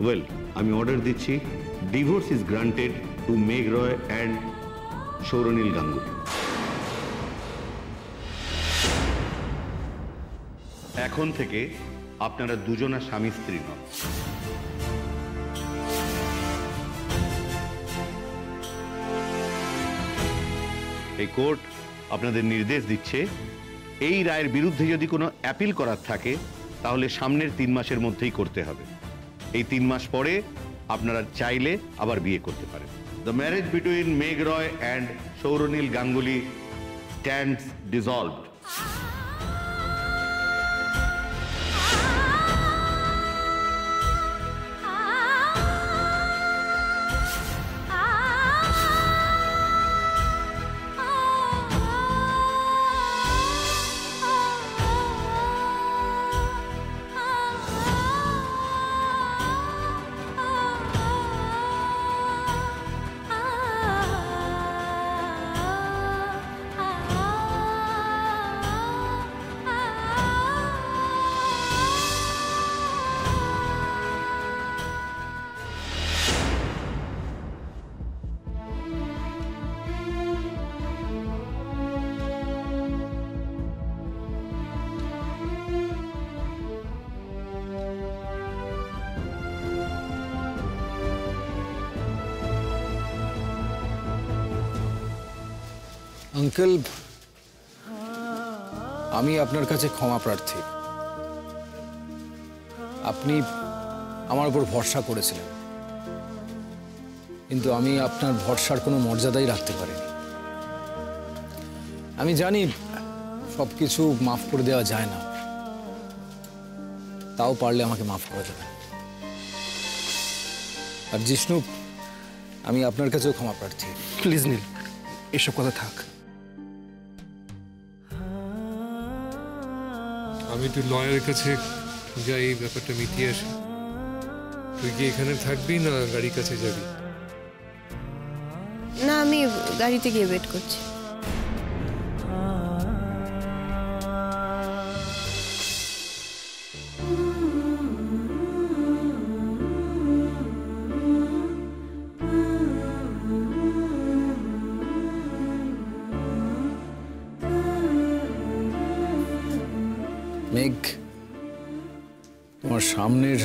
Well, আমি order দিচ্ছি, divorce is granted two মেঘ রয় অ্যান্ড সৌরনীল গাঙ্গুলি। এখন থেকে আপনারা দুজনা স্বামী স্ত্রী নন। এই কোর্ট আপনাদের নির্দেশ দিচ্ছে, এই রায়ের বিরুদ্ধে যদি কোনো অ্যাপিল করার থাকে তাহলে সামনের 3 মাসের মধ্যেই করতে হবে। এই 3 মাস পরে আপনারা চাইলে আবার বিয়ে করতে পারেন। দ্য ম্যারেজ বিটুইন মেঘ রয় and সৌরনীল Ganguly stands dissolved. Uncle, আমি আপনার কাছে ক্ষমা প্রার্থী। আপনি আমার উপর ভরসা করেছিলেন, কিন্তু আমি আপনার ভরসার কোনো মর্যাদাই রাখতে পারিনি। আমি জানি সবকিছু মাফ করে দেওয়া যায় না, তাও পারলে আমাকে মাফ করে দেবেন। আর জিষ্ণু, আমি আপনার কাছেও ক্ষমা প্রার্থী। প্লিজ নীল, এসব কথা থাক। আমি একটু লয়ারের কাছে যাই, এই ব্যাপারটা মিটিয়ে আসি। তুই কি এখানে থাকবি না গাড়ির কাছে যাবি? না, আমি গাড়িতে গিয়ে ওয়েট করছি। মেঘ, তোমার সামনের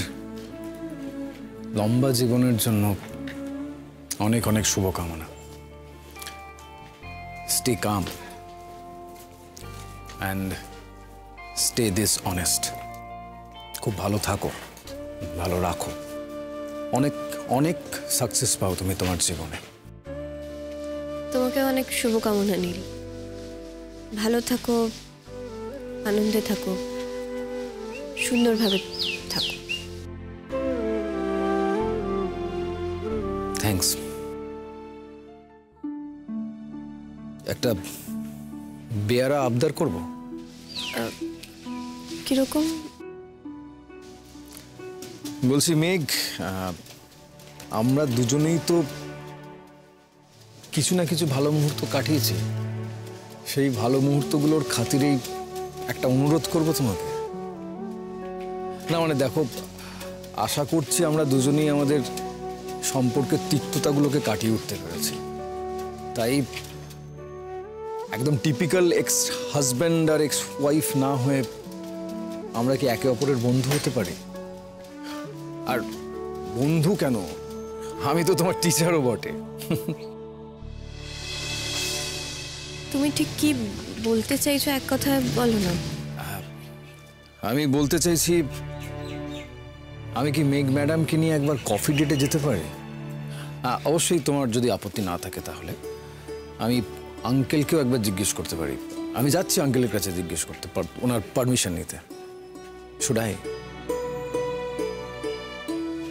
লম্বা জীবনের জন্য অনেক অনেক শুভকামনা। Stay calm and stay this honest. খুব ভালো থাকো, ভালো রাখো, অনেক অনেক সাকসেস পাও তুমি তোমার জীবনে। তোমাকে অনেক শুভকামনা নীল। ভালো থাকো, আনন্দে থাকো, সুন্দরভাবে থাকো। থ্যাঙ্কস। একটা বেয়ারা আবদার করব। কিরকম? বলছি মেঘ, আমরা দুজনেই তো কিছু না কিছু ভালো মুহূর্ত কাটিয়েছি। সেই ভালো মুহূর্তগুলোর খাতিরেই একটা অনুরোধ করব তোমাকে। না মানে দেখো, আশা করছি আমরা দুজনেই আমাদের সম্পর্কের তিক্ততাগুলোকে কাটিয়ে উঠতে পেরেছি। তাই একদম টিপিক্যাল এক্স হাজব্যান্ড আর এক্স ওয়াইফ না হয়ে আমরা কি একে অপরের বন্ধু হতে পারি? আর বন্ধু কেন, আমি তো তোমার টিচারও বটে। তুমি ঠিক কি বলতে চাইছো এক কথায় বলো না। আমি বলতে চাইছি, আমি কি মেঘ ম্যাডামকে নিয়ে একবার কফি ডেটে যেতে পারি? অবশ্যই তোমার যদি আপত্তি না থাকে তাহলে আমি আঙ্কেলকেও একবার জিজ্ঞেস করতে পারি। আমি যাচ্ছি আঙ্কেলের কাছে জিজ্ঞেস করতে, ওনার পারমিশন নিতে। Should I?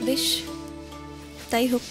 বেশ, তাই হোক।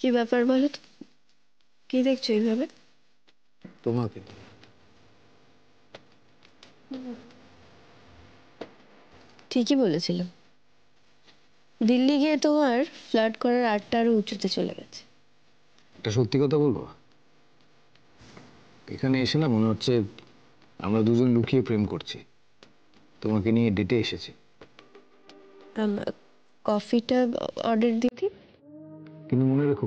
কি ব্যাপার বলো তো? কি দেখছো এইভাবে? তোমাকে। ঠিকই বলেছিলাম, দিল্লি গিয়ে তোমার ফ্লার্ট করার আটটা আরো উঁচুতে চলে গেছে। একটা সত্যি কথা বলবো, এখানে এসে না মনে হচ্ছে আমরা দুজন লুকিয়ে প্রেম করছি। তোমাকে নিয়ে ডেটে এসেছি। কফিটা অর্ডার দিতি? কিন্তু মনে রেখো,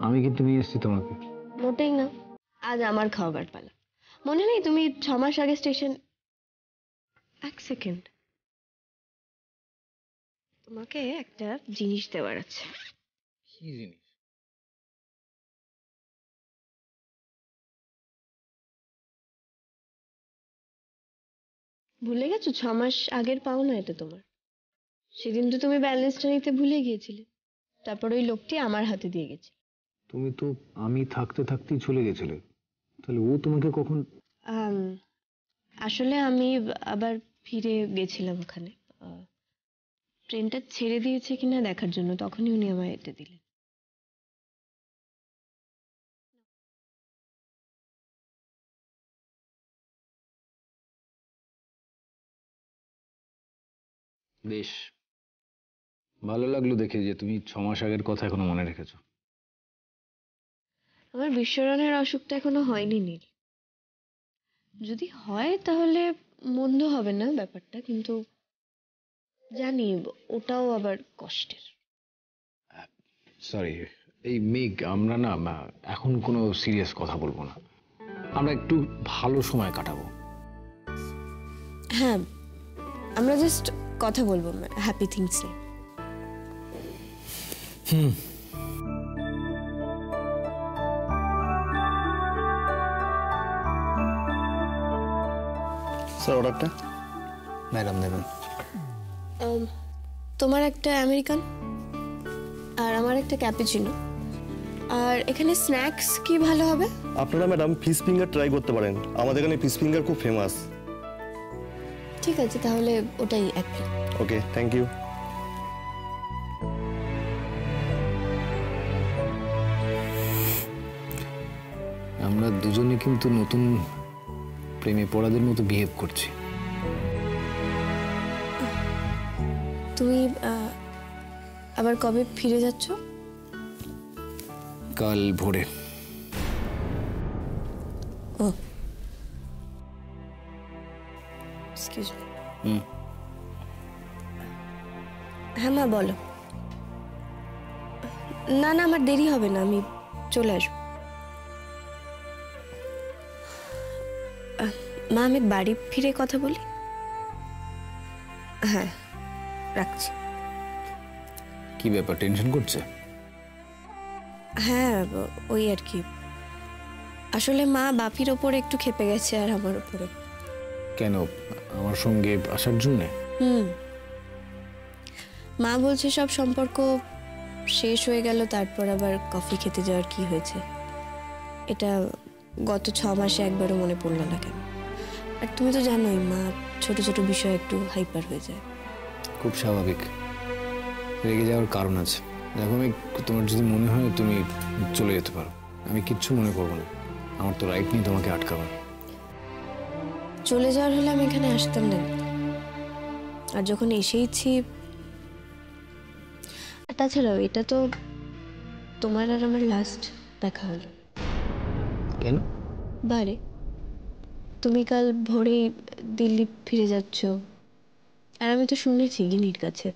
আমি কিন্তু নিয়ে এসেছি তোমাকে। মোটেই না, আজ আমার খাওয়াবার পালা। মনে নেই তুমি 6 মাস আগে স্টেশন... এক সেকেন্ড, তোমাকে একটা জিনিস দেওয়ার আছে। কি জিনিস? ভুলে গেছো? 6 মাস আগের পাওনা এটা তোমার। সেদিন তো তুমি ব্যালেন্সটা নিতে ভুলে গিয়েছিলে, তারপর ওই লোকটি আমার হাতে দিয়ে গেছে। তুমি তো আমি থাকতে থাকতেই চলে গেছিলে, তাহলে ও তোমাকে কখন? আম, আসলে আমি আবার ফিরে গেছিলাম ওখানে, ট্রেনটা ছেড়ে দিয়েছে কিনা দেখার জন্য, তখনই উনি আমায় এটা দিলেন। বেশ ভালো লাগলো দেখে যে তুমি 6 মাস আগের কথা এখনো মনে রেখেছো। আমার বিশ্বরণের অসুখটা এখনো হয়নি নীল। যদি হয় তাহলে মন্দ হবে না ব্যাপারটা, কিন্তু জানি ওটাও আবার কষ্টের। সরি, এই মেঘ, আমরা না এখন কোনো সিরিয়াস কথা বলবো না, আমরা একটু ভালো সময় কাটাবো। হ্যাঁ, আমরা জাস্ট কথা বলবো হ্যাপি থিংস নিয়ে। স্যার অর্ডারটা? ম্যাডাম নেবেন? তোমার একটা আমেরিকান আর আমার একটা ক্যাপুচিনো। আর এখানে স্ন্যাক্স কি ভালো হবে? আপনারা ম্যাডাম ফিশ ফিঙ্গার ট্রাই করতে পারেন, আমাদের এখানে ফিশ ফিঙ্গার খুব ফেমাস। ঠিক আছে, তাহলে ওটাই এক প্লেট। Okay, thank you. আমরা দুজনে কিন্তু নতুন প্রেমে পড়াদের মতো বিহেভ করছি। তুমি আবার কবে ফিরে যাচ্ছ? কাল ভোরে। ও এক্সকিউজ মি। হ্যাঁ মা বলো। না না, আমার দেরি হবে না, আমি চলে আসবো। মা, আমি বাড়ি ফিরে কথা বলি। হ্যাঁ, রাখছি। কি ব্যাপার, টেনশন করছে? হ্যাঁ, ওই আর কি, আসলে মা বাপির ওপরে একটু ক্ষেপে গেছে আর আমার ওপরে। কেন, আমার সঙ্গে আসার জন্যে? মা বলছে সব সম্পর্ক শেষ হয়ে গেল, তারপর আবার কফি খেতে যাওয়ার কি হয়েছে। এটা গত 6 মাসে একবারও মনে পড়লো না কেন? আর তুমি তো জানোই মা ছোট ছোট বিষয় একটু হাইপার হয়ে যায়। খুব স্বাভাবিক, রেগে যাওয়ার কারণ আছে। দেখো, আমি তোমার যদি মনে হয় তুমি চলে যেতে পারো, আমি কিচ্ছু মনে করবো না। আমার তো রাইট নেই তোমাকে আটকাবার। চলে যাওয়ার হলে আমি এখানে আসতাম না, আর যখন এসেইছি। তাছাড়াও এটা তো তোমার আর আমার লাস্ট দেখা হলো। কেন? বারে তুমি কাল ভোরে দিল্লি ফিরে যাচ্ছ, আর আমি তো শুনেছি গিনির কাছে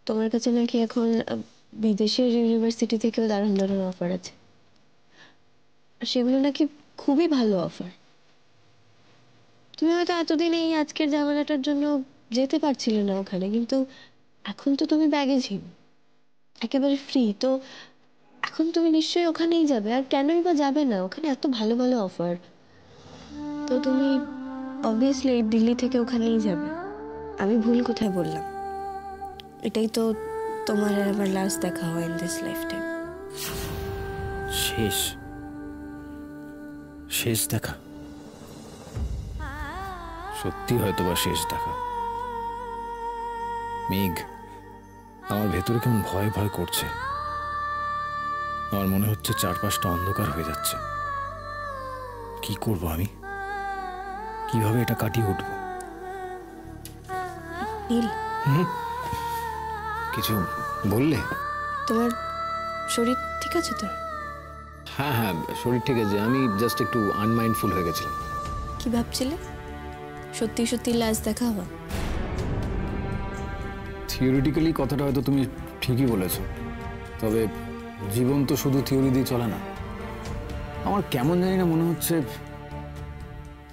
তোমার কাছে নাকি এখন বিদেশের ইউনিভার্সিটি থেকেও দারুণ দারুণ অফার আছে, আর সেগুলো নাকি খুবই ভালো অফার। তুমি হয়তো এতদিন এই আজকের ঝামেলাটার জন্য যেতে পারছিলে না ওখানে, কিন্তু এখন তো তুমি ব্যাগেজহীন, একেবারে ফ্রি, তো এখন তুমি নিশ্চয়ই ওখানেই যাবে। আর কেনই বা যাবে না, ওখানে এত ভালো ভালো অফার। তো তুমি অবভিয়াসলি দিল্লি থেকে ওখানেই যাবে। আমি ভুল কোথায় বললাম? এটাই তো তোমার আর আমার লাস্ট দেখা হয় ইন দিস লাইফ টাইম। শেষ শেষ দেখা? সত্যি হয়তো বা শেষ দেখা। মেঘ, আমার ভেতরে কেমন ভয় ভয় করছে। আমার মনে হচ্ছে চারপাশটা অন্ধকার হয়ে যাচ্ছে। কি করব আমি? কিভাবে এটা কাটিয়ে উঠবো? নীল, কিছু বললে? তোমার শরীর ঠিক আছে তো? হ্যাঁ হ্যাঁ, শরীর ঠিক আছে। আমি জাস্ট একটু আনমাইন্ডফুল হয়ে গেছিলাম। কি ভাবছিলে? সত্যি সত্যি লাশ দেখা হওয়া? থিওরিটিক্যালি কথাটা হয়তো তুমি ঠিকই বলেছো, তবে জীবন তো শুধু থিওরি দিয়ে চলে না। আমার কেমন জানি না মনে হচ্ছে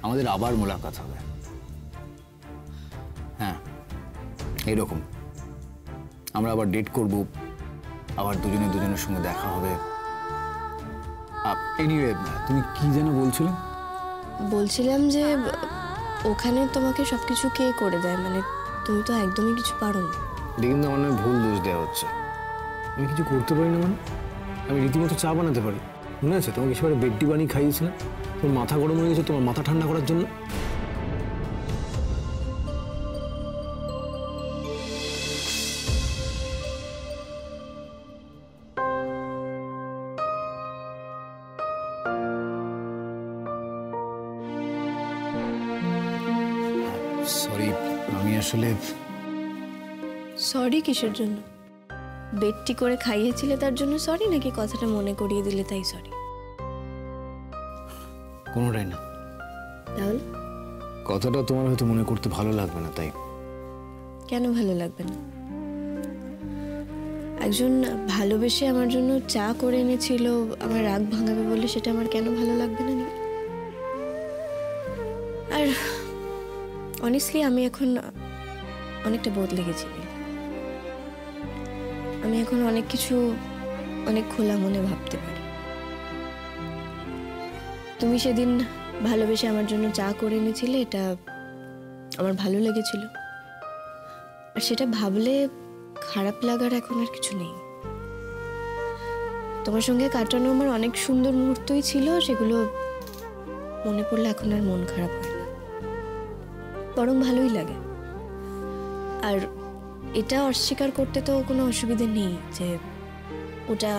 আমাদের আবার মোলাকাত হবে। হ্যাঁ, এইরকম আমরা আবার ডেট করব, আবার দুজনে দুজনের সঙ্গে দেখা হবে। এনিওয়ে, তুমি কি যেন বলছিলে? বলছিলাম যে ওখানে তোমাকে সবকিছু কে করে দেয়, মানে তুমি তো একদমই কিছু পারো না। এটা কিন্তু আমার নামে ভুল দোষ দেওয়া হচ্ছে। আমি কিছু করতে পারি না মানে? আমি রীতিমতো চা বানাতে পারি। মনে আছে তোমাকে সেবারে বেডটি বানিয়ে খাইয়েছিলাম? তোমার মাথা গরম হয়ে গেছে তোমার মাথা ঠান্ডা করার জন্য। সরি, আমি আসলে সরি কিসের জন্য? বেডটি করে খাইয়েছিলে তার জন্য সরি, নাকি কথাটা মনে করিয়ে দিলে তাই সরি? কোনোটাই না। তাহলে কথাটা তোমার হয়তো মনে করতে ভালো লাগবে না, তাই। কেন ভালো লাগবে না? একজন ভালোবেসে আমার জন্য চা করে এনেছিল, আমার রাগ ভাঙাবে বলে, সেটা আমার কেন ভালো লাগবে না? আর অনেস্টলি আমি এখন অনেকটা বদলে গেছি। আমি এখন অনেক কিছু অনেক খোলা মনে ভাবতে পারি। তুমি সেদিন ভালোবেসে আমার জন্য চা করে এনেছিলে, এটা আমার ভালো লেগেছিল, আর সেটা ভাবলে খারাপ লাগার এখন আর কিছু নেই। তোমার সঙ্গে কাটানো আমার অনেক সুন্দর মুহূর্তই ছিল, সেগুলো মনে পড়লে এখন আর মন খারাপ হয় না, বরং ভালোই লাগে। আর এটা অস্বীকার করতে তো কোনো অসুবিধা নেই যে ওটা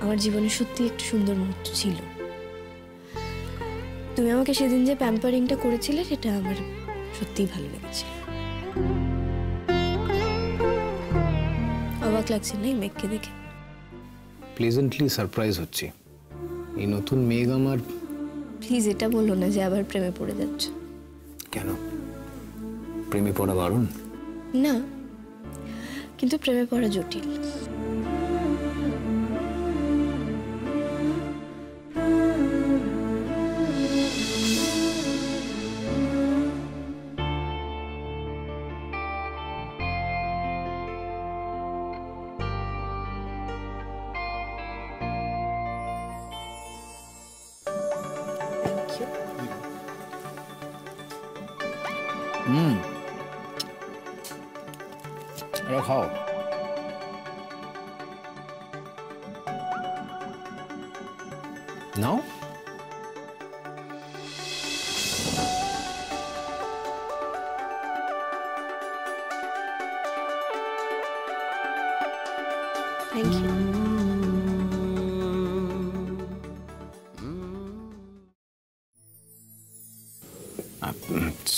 আমার জীবনে সত্যি একটা সুন্দর মুহূর্ত ছিল। তুমি আমাকে সেদিন যে প্যাম্পারিংটা করেছিলে, সেটা আমার সত্যিই ভালো লেগেছিল। অবাক লাগছে না এই মেঘকে দেখে? প্লেজেন্টলি সারপ্রাইজ হচ্ছি। এই নতুন মেঘ আমার। প্লিজ এটা বলো না যে আবার প্রেমে পড়ে যাচ্ছ। কেন? প্রেমে পড়া বারণ না, কিন্তু প্রেমে পড়া জটিল। এরা খাও। নাও। Thank you.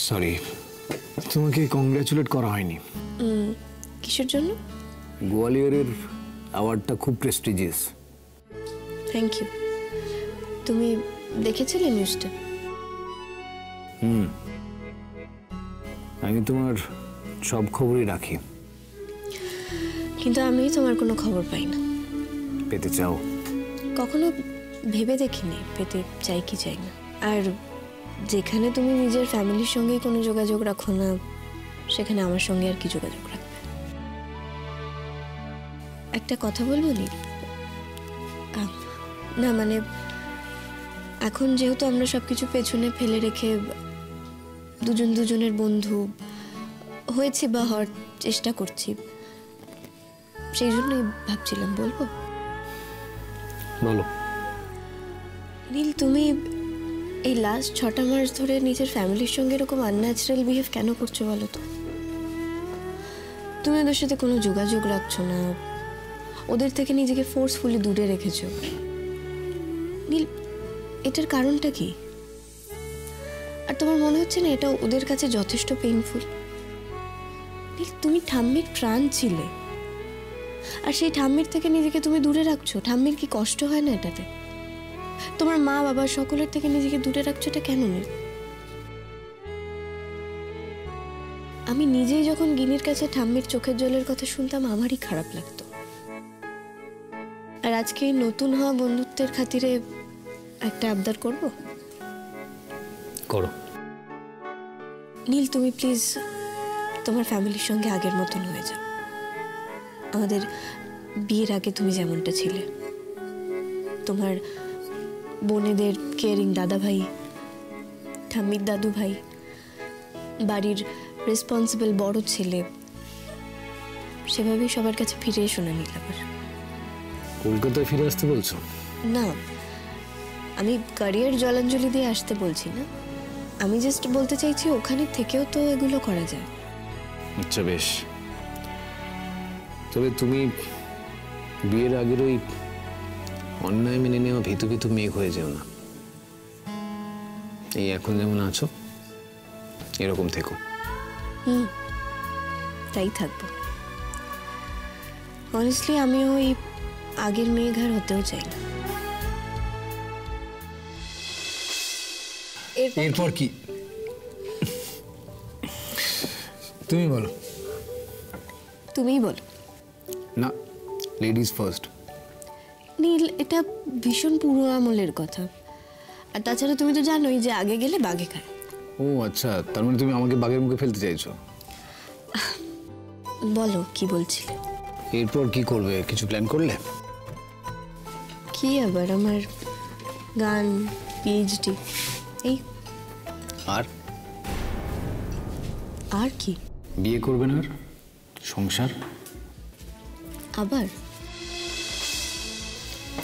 সরি, তোমাকে কংগ্রাচুলেট করা হয়নি। কিসের জন্য? গোয়ালিয়রের অ্যাওয়ার্ডটা খুব প্রেস্টিজিয়াস। Thank you. তুমি দেখেছিলে নিউজটা? আমি তোমার সব খবরই রাখি, কিন্তু আমি তোমার কোনো খবর পাই না। পেতে চাও? কখনো ভেবে দেখিনি পেতে চাই কি চাই না। আর যেখানে তুমি নিজের ফ্যামিলির সঙ্গে কোনো যোগাযোগ রাখো না, সেখানে আমার সঙ্গে আর কি যোগাযোগ রাখবে? একটা কথা বলবো নি? না মানে এখন যেহেতু আমরা সবকিছু পেছনে ফেলে রেখে দুজন দুজনের বন্ধু হয়েছি বা হওয়ার চেষ্টা করছি, সেই জন্যই ভাবছিলাম বলবো। বলো। নীল, তুমি এই লাস্ট 6টা মাস ধরে নিজের ফ্যামিলির সঙ্গে এরকম আনন্যাচারাল বিহেভ কেন করছো বলো তো? তুমি ওদের সাথে কোনো যোগাযোগ রাখছো না, ওদের থেকে নিজেকে ফোর্সফুলি দূরে রেখেছো। নীল, এটার কারণটা কি? আর তোমার মনে হচ্ছে না এটা ওদের কাছে যথেষ্ট পেইনফুল? নীল, তুমি ঠাম্মির প্রাণ ছিলে, আর সেই ঠাম্মির থেকে নিজেকে তুমি দূরে রাখছো। ঠাম্মির কি কষ্ট হয় না এটাতে? তোমার মা বাবা সকলের থেকে নিজেকে দূরে রাখছো, এটা কেন নীল? আমি নিজেই যখন গিনির কাছে ঠাম্মির চোখের জলের কথা শুনতাম আমারই খারাপ লাগতো। আর আজকে এই নতুন হওয়া বন্ধুত্বের খাতিরে একটা আবদার করব? করো। নীল, তুমি প্লিজ তোমার ফ্যামিলির সঙ্গে আগের মতন হয়ে যাও। আমাদের বিয়ের আগে তুমি যেমনটা ছিলে, তোমার বোনেদের কেয়ারিং দাদা ভাই, ঠাম্মির দাদু ভাই, বাড়ির রেসপন্সিবল বড় ছেলে, সেভাবেই সবার কাছে ফিরে এসো না নীল আবার। কলকাতায় ফিরে আসতে বলছো? না, আমি ক্যারিয়ার জলাঞ্জলি দিয়ে আসতে বলছি না। আমি জাস্ট বলতে চাইছি ওখানে থেকেও তো এগুলো করা যায়। আচ্ছা বেশ, তবে তুমি বিয়ের আগের ওই অন্যায় মেনে নেওয়া ভীতু ভীতু মেঘ হয়ে যেও না। এই এখন যেমন আছো এরকম থেকো। তাই থাকবো। অনেস্টলি আমি ওই আগের মেঘ আর হতেও চাই না। এরপর কি? তুমি বলো। তুমিই বলো। না, লেডিজ ফার্স্ট। নীল, এটা ভীষণ পুরো আমলের কথা। আর তাছাড়া তুমি তো জানোই যে আগে গেলে বাঘে খায়। ও আচ্ছা, তার মানে তুমি আমাকে বাঘের মুখে ফেলতে চাইছো? বলো কি বলছিলে? এরপর কি করবে, কিছু প্ল্যান করলে? কি আবার, আমার গান, পিএইচডি, এই। আর আর কি? বিয়ে করবে না? আর সংসার? আবার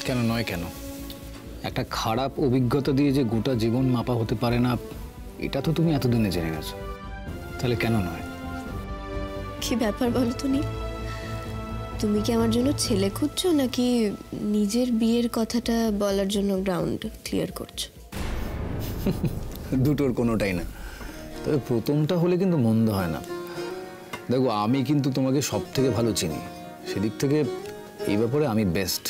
কেন নয়? কেন? একটা খারাপ অভিজ্ঞতা দিয়ে যে গোটা জীবন মাপা হতে পারে না, এটা তো তুমি এতদিনে জেনে গেছো। তাহলে কেন নয়? কি ব্যাপার বলো তো নীল? তুমি কি আমার জন্য ছেলে খুঁজছো, নাকি নিজের বিয়ের কথাটা বলার জন্য গ্রাউন্ড ক্লিয়ার করছো? দুটোর কোনোটাই না, তবে প্রথমটা হলে কিন্তু মন্দ হয় না। দেখো, আমি কিন্তু তোমাকে সব থেকে ভালো চিনি, সেদিক থেকে এই ব্যাপারে আমি বেস্ট।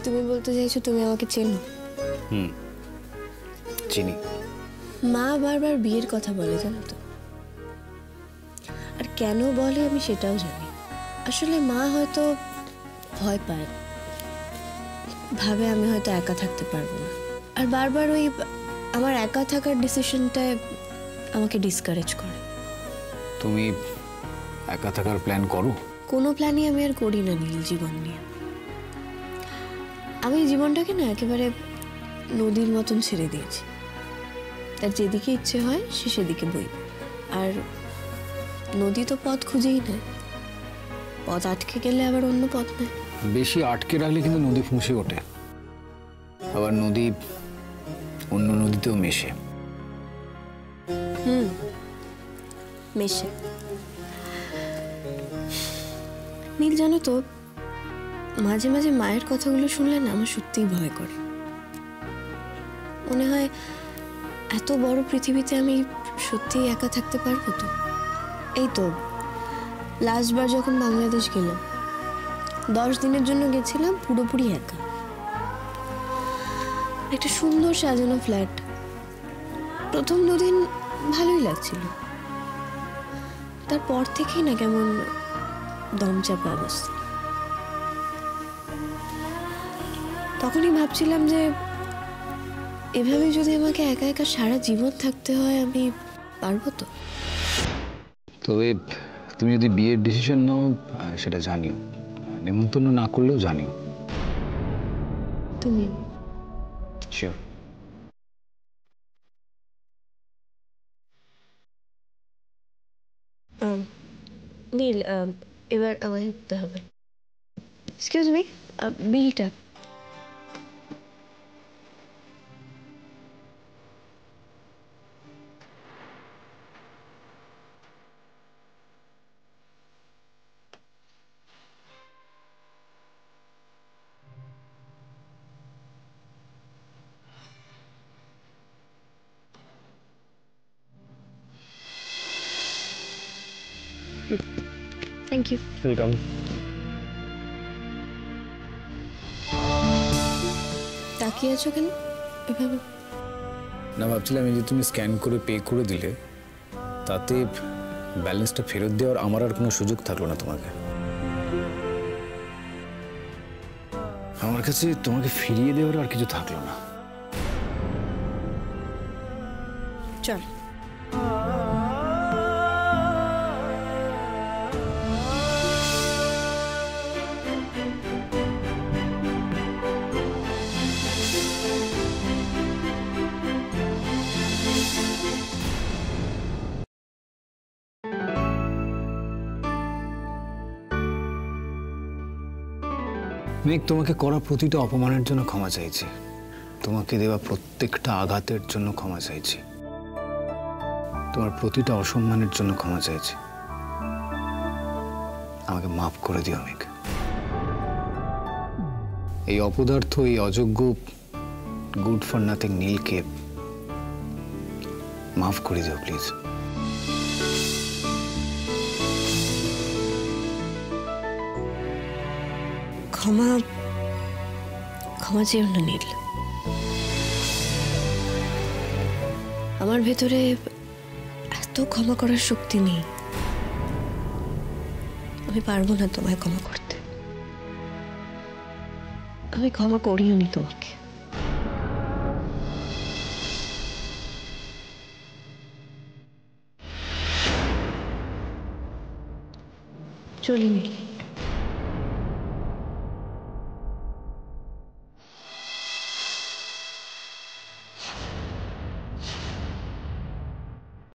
তুমি বলতে চাইছো তুমি আমাকে চেনো? চিনি। মা বারবার বিয়ের কথা বলে, জানো তো? আর কেন বলে আমি সেটাও জানি। আসলে মা হয়তো ভয় পায়, ভাবে আমি হয়তো একা থাকতে পারবো না, আর বারবার ওই আমার একা থাকার ডিসিশনটায় আমাকে ডিসকারেজ করে। তুমি একা থাকার প্ল্যান করো? কোনো প্ল্যানই আমি আর করি না নীল জীবন নিয়ে। আমি জীবনটাকে না একেবারে নদীর মতন ছেড়ে দিয়েছি। তার যেদিকে ইচ্ছে হয় সে সেদিকে বই। আর নদী তো পথ খুঁজেই নেয়, পথ আটকে গেলে আবার অন্য পথ নেয়। বেশি আটকে রাখলে কিন্তু নদী ফুঁসে ওঠে, আবার নদী অন্য নদীতেও মেশে। মেশে। নীল, জানো তো, মাঝে মাঝে মায়ের কথাগুলো শুনলে না আমার সত্যিই ভয় করে। মনে হয় এত বড় পৃথিবীতে আমি সত্যিই একা থাকতে পারবো তো? এই তো লাস্টবার যখন বাংলাদেশ গেলাম, 10 দিনের জন্য গেছিলাম, পুরোপুরি একা। একটা সুন্দর সাজানো ফ্ল্যাট। প্রথম 2 দিন ভালোই লাগছিল, তারপর থেকেই না কেমন দমচাপা অবস্থা। তখনই ভাবছিলাম যে এভাবে যদি আমাকে একা একা সারা জীবন থাকতে হয়, আমি পারবো তো? তবে তুমি যদি বিয়ের ডিসিশন নাও সেটা জানিও, নেমন্তন্ন না করলেও জানিও। তুমি শিওর। নীল, এবার আমায় উঠতে হবে। এক্সকিউজ মি, বিলটা। Thank you. ওয়েলকাম। তাকিয়ে আছো কেন এভাবে? না, ভাবছিলাম এই যে তুমি স্ক্যান করে পে করে দিলে, তাতে ব্যালেন্সটা ফেরত দেওয়ার আমার আর কোনো সুযোগ থাকলো না তোমাকে। আমার কাছে তোমাকে ফিরিয়ে দেওয়ার আর কিছু থাকলো না। চল। মেঘ, তোমাকে করা প্রতিটা অপমানের জন্য ক্ষমা চাইছি, তোমাকে দেওয়া প্রত্যেকটা আঘাতের জন্য ক্ষমা চাইছি, তোমার প্রতিটা অসম্মানের জন্য ক্ষমা চাইছি। আমাকে মাফ করে দিও মেঘ। এই অপদার্থ, এই অযোগ্য, গুড ফর নাথিং নীলকে মাফ করে দিও প্লিজ। ক্ষমা ক্ষমা চেয়েও না নীল। আমার ভেতরে এত ক্ষমা করার শক্তি নেই। আমি পারবো না তোমায় ক্ষমা করতে। আমি ক্ষমা করিও নি তোমাকে। চলি নীল।